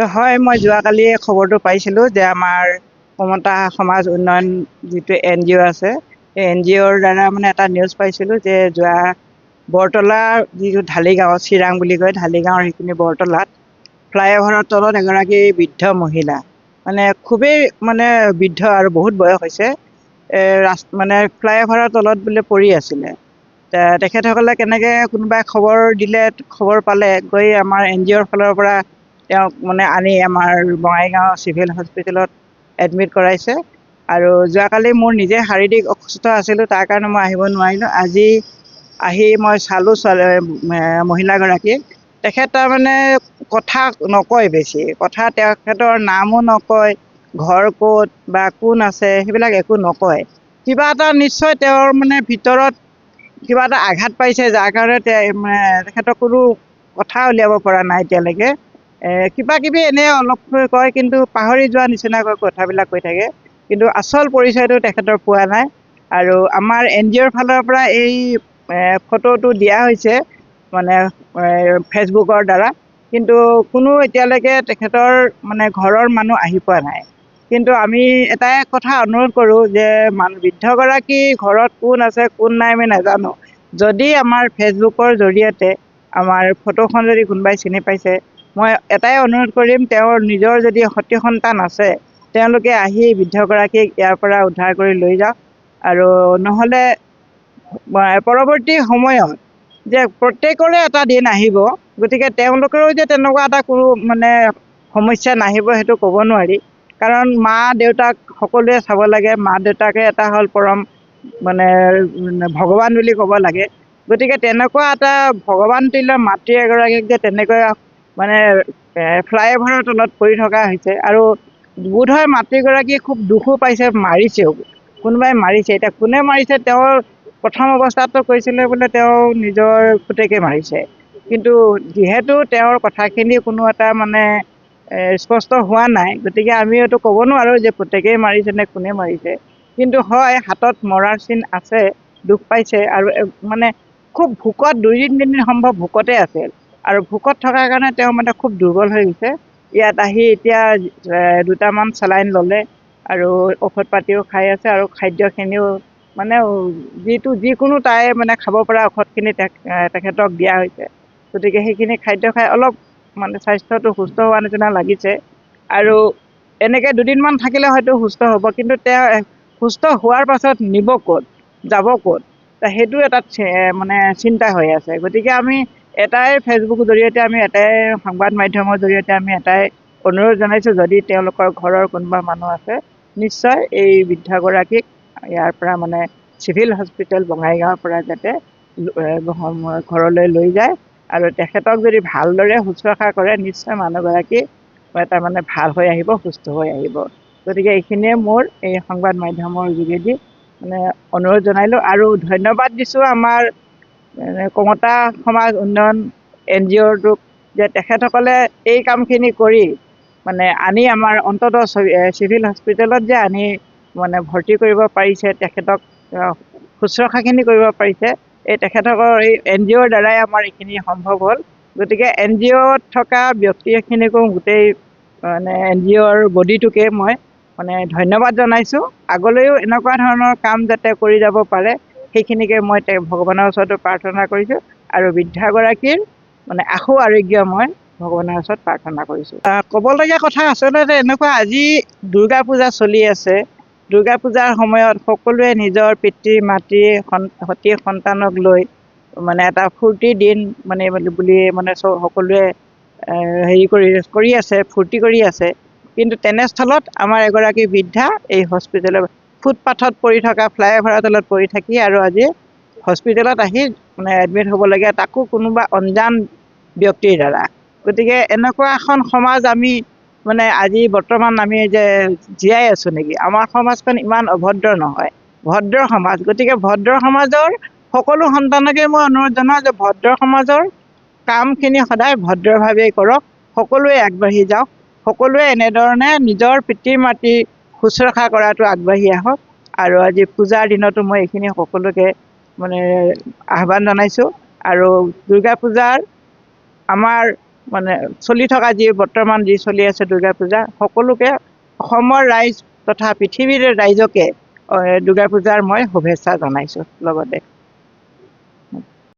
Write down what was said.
তো হয়, মই যোৱাকালি খবৰটো পাইছিলোঁ যে আমাৰ কমতা সমাজ উন্নয়ন যিটো NGO আছে, এই NGOৰ দ্বাৰা মানে এটা নিউজ পাইছিলোঁ যে যোৱা বৰতলা যিটো ঢালিগাঁও, চিৰাং বুলি কয়, ঢালিগাঁৱৰ সেইখিনি বৰতলাত ফ্লাইঅভাৰৰ তলত এগৰাকী বৃদ্ধ মহিলা, মানে খুবেই মানে বৃদ্ধ আৰু বহুত বয়স হৈছে, মানে ফ্লাইঅভাৰৰ তলত বোলে পৰি আছিলে। তেখেতসকলে কেনেকৈ কোনোবাই খবৰ পালে গৈ আমাৰ NGOৰ ফালৰ পৰা তেওঁক মানে আনি আমাৰ বঙাইগাঁও চিভিল হস্পিটেলত এডমিট কৰাইছে। আৰু যোৱাকালি মোৰ নিজে শাৰীৰিক অসুস্থ আছিলোঁ, তাৰ কাৰণে মই আহিব নোৱাৰিলোঁ। আজি আহি মই চালোঁ মহিলাগৰাকীক। তেখেত তাৰমানে কথা নকয়, বেছি কথা তেখেতৰ নামো নকয়, ঘৰ ক'ত বা কোন আছে সেইবিলাক একো নকয়। কিবা এটা নিশ্চয় তেওঁৰ মানে ভিতৰত কিবা এটা আঘাত পাইছে, যাৰ কাৰণে তেখেতৰ কোনো কথা উলিয়াব পৰা নাই এতিয়ালৈকে। কিবা কিবি এনেই অলপ কয়, কিন্তু পাহৰি যোৱা নিচিনাকৈ কথাবিলাক কৈ থাকে, কিন্তু আচল পৰিচয়টো তেখেতৰ পোৱা নাই। আৰু আমাৰ NGOৰ ফালৰ পৰা এই ফটোটো দিয়া হৈছে মানে ফেচবুকৰ দ্বাৰা, কিন্তু কোনো এতিয়ালৈকে তেখেতৰ মানে ঘৰৰ মানুহ আহি পোৱা নাই। কিন্তু আমি এটাই কথা অনুৰোধ কৰোঁ যে বৃদ্ধগৰাকী ঘৰত কোন আছে কোন নাই আমি নাজানো। যদি আমাৰ ফেচবুকৰ জৰিয়তে আমাৰ ফটোখন যদি কোনোবাই চিনি পাইছে, মই এটাই অনুৰোধ কৰিম, তেওঁৰ নিজৰ যদি সতি সন্তান আছে তেওঁলোকে আহি বৃদ্ধগৰাকীক ইয়াৰ পৰা উদ্ধাৰ কৰি লৈ যাওক। আৰু নহ'লে পৰৱৰ্তী সময়ত যে প্ৰত্যেকৰে এটা দিন আহিব, গতিকে তেওঁলোকেও যে তেনেকুৱা এটা কোনো মানে সমস্যা নাহিব সেইটো ক'ব নোৱাৰি। কাৰণ মা দেউতাক সকলোৱে চাব লাগে, মা দেউতাকে এটা হ'ল পৰম মানে ভগৱান বুলি ক'ব লাগে। গতিকে তেনেকুৱা এটা ভগৱান তুল্য মাতৃ এগৰাকীক যে তেনেকৈ মানে ফ্লাইঅভাৰৰ তলত পৰি থকা হৈছে, আৰু বোধহয় মাতৃগৰাকী খুব দুখো পাইছে, মাৰিছেও, কোনোবাই মাৰিছে। এতিয়া কোনে মাৰিছে, তেওঁৰ প্ৰথম অৱস্থাততো কৈছিলে বোলে তেওঁ নিজৰ পুতেকে মাৰিছে, কিন্তু যিহেতু তেওঁৰ কথাখিনি কোনো এটা মানে স্পষ্ট হোৱা নাই, গতিকে আমি এইটো ক'ব নোৱাৰোঁ যে পুতেকেই মাৰিছে নে কোনে মাৰিছে। কিন্তু হয়, হাতত মৰাৰ চিন আছে, দুখ পাইছে, আৰু মানে খুব ভোকত 2-3 দিন সম্ভৱ ভোকতে আছিল, আৰু ভোকত থকাৰ কাৰণে তেওঁ মানে খুব দুৰ্বল হৈ গৈছে। ইয়াত আহি এতিয়া 2টামান চেলাইন ল'লে, আৰু ঔষধ পাতিও খাই আছে, আৰু খাদ্যখিনিও মানে যিকোনো তাই মানে খাব পৰা ঔষধখিনি তেখেতক দিয়া হৈছে। গতিকে সেইখিনি খাদ্য খাই অলপ মানে স্বাস্থ্যটো সুস্থ হোৱা নিচিনা লাগিছে। আৰু এনেকৈ 2দিনমান থাকিলে হয়তো সুস্থ হ'ব, কিন্তু তেওঁ সুস্থ হোৱাৰ পাছত নিব ক'ত, যাব ক'ত, সেইটো এটা মানে চিন্তা হৈ আছে। গতিকে আমি এটাই ফেচবুকৰ জৰিয়তে, আমি এটাই সংবাদ মাধ্যমৰ জৰিয়তে আমি এটাই অনুৰোধ জনাইছোঁ, যদি তেওঁলোকৰ ঘৰৰ কোনোবা মানুহ আছে, নিশ্চয় এই বৃদ্ধগৰাকীক ইয়াৰ পৰা মানে চিভিল হস্পিটেল বঙাইগাঁৱৰ পৰা যাতে ঘৰলৈ লৈ যায়, আৰু তেখেতক যদি ভালদৰে শুশ্ৰূষা কৰে, নিশ্চয় মানুহগৰাকী তাৰমানে ভাল হৈ আহিব, সুস্থ হৈ আহিব। গতিকে এইখিনিয়ে মোৰ এই সংবাদ মাধ্যমৰ যোগেদি মানে অনুৰোধ জনাইলোঁ। আৰু ধন্যবাদ দিছোঁ আমাৰ কমতা সমাজ উন্নয়ন NGOটোক, যে তেখেতসকলে এই কামখিনি কৰি মানে আনি আমাৰ অন্ততঃ চিভিল হস্পিটেলত যে আনি মানে ভৰ্তি কৰিব পাৰিছে, তেখেতক শুশ্ৰূষাখিনি কৰিব পাৰিছে, এই তেখেতসকলৰ এই NGOৰ দ্বাৰাই আমাৰ এইখিনি সম্ভৱ হ'ল। গতিকে NGOত থকা ব্যক্তিখিনিকো গোটেই মানে NGOৰ বডিটোকে মই মানে ধন্যবাদ জনাইছোঁ। আগলৈও এনেকুৱা ধৰণৰ কাম যাতে কৰি যাব পাৰে, সেইখিনিকে মই ভগৱানৰ ওচৰতো প্ৰাৰ্থনা কৰিছোঁ, আৰু বৃদ্ধাগৰাকীৰ মানে আশু আৰোগ্য মই ভগৱানৰ ওচৰত প্ৰাৰ্থনা কৰিছোঁ। ক'বলগীয়া কথা আচলতে এনেকুৱা, আজি দুৰ্গা পূজা চলি আছে। দুৰ্গা পূজাৰ সময়ত সকলোৱে নিজৰ পিতৃ মাতৃ সতি সন্তানক লৈ মানে এটা ফূৰ্তিৰ দিন মানে বুলি মানে সকলোৱে কৰি আছে, ফূৰ্তি কৰি আছে। কিন্তু তেনেস্থলত আমাৰ এগৰাকী বৃদ্ধা এই হস্পিটেলৰ ফুটপাথত পৰি থকা, ফ্লাইঅভাৰৰ তলত পৰি থাকি আৰু আজি হস্পিটেলত আহি মানে এডমিট হ'বলগীয়া, তাকো কোনোবা অঞ্জান ব্যক্তিৰ দ্বাৰা। গতিকে এনেকুৱা এখন সমাজ আমি মানে আজি বৰ্তমান আমি যে জীয়াই আছোঁ নেকি? আমাৰ সমাজখন ইমান অভদ্ৰ নহয়, ভদ্ৰ সমাজ। গতিকে ভদ্ৰ সমাজৰ সকলো সন্তানকে মই অনুৰোধ জনাওঁ যে ভদ্ৰ সমাজৰ কামখিনি সদায় ভদ্ৰভাৱেই কৰক, সকলোৱে আগবাঢ়ি যাওক, সকলোৱে এনেধৰণে নিজৰ পিতৃ মাতৃ শুশ্ৰূষা কৰাটো আগবাঢ়ি আহক। আৰু আজি পূজাৰ দিনতো মই এইখিনি সকলোকে মানে আহ্বান জনাইছোঁ। আৰু দুৰ্গা পূজাৰ আমাৰ মানে চলি থকা বৰ্তমান চলি আছে দুৰ্গা পূজা, সকলোকে অসমৰ ৰাইজ তথা পৃথিৱীৰ ৰাইজকে দুৰ্গা পূজাৰ মই শুভেচ্ছা জনাইছোঁ লগতে।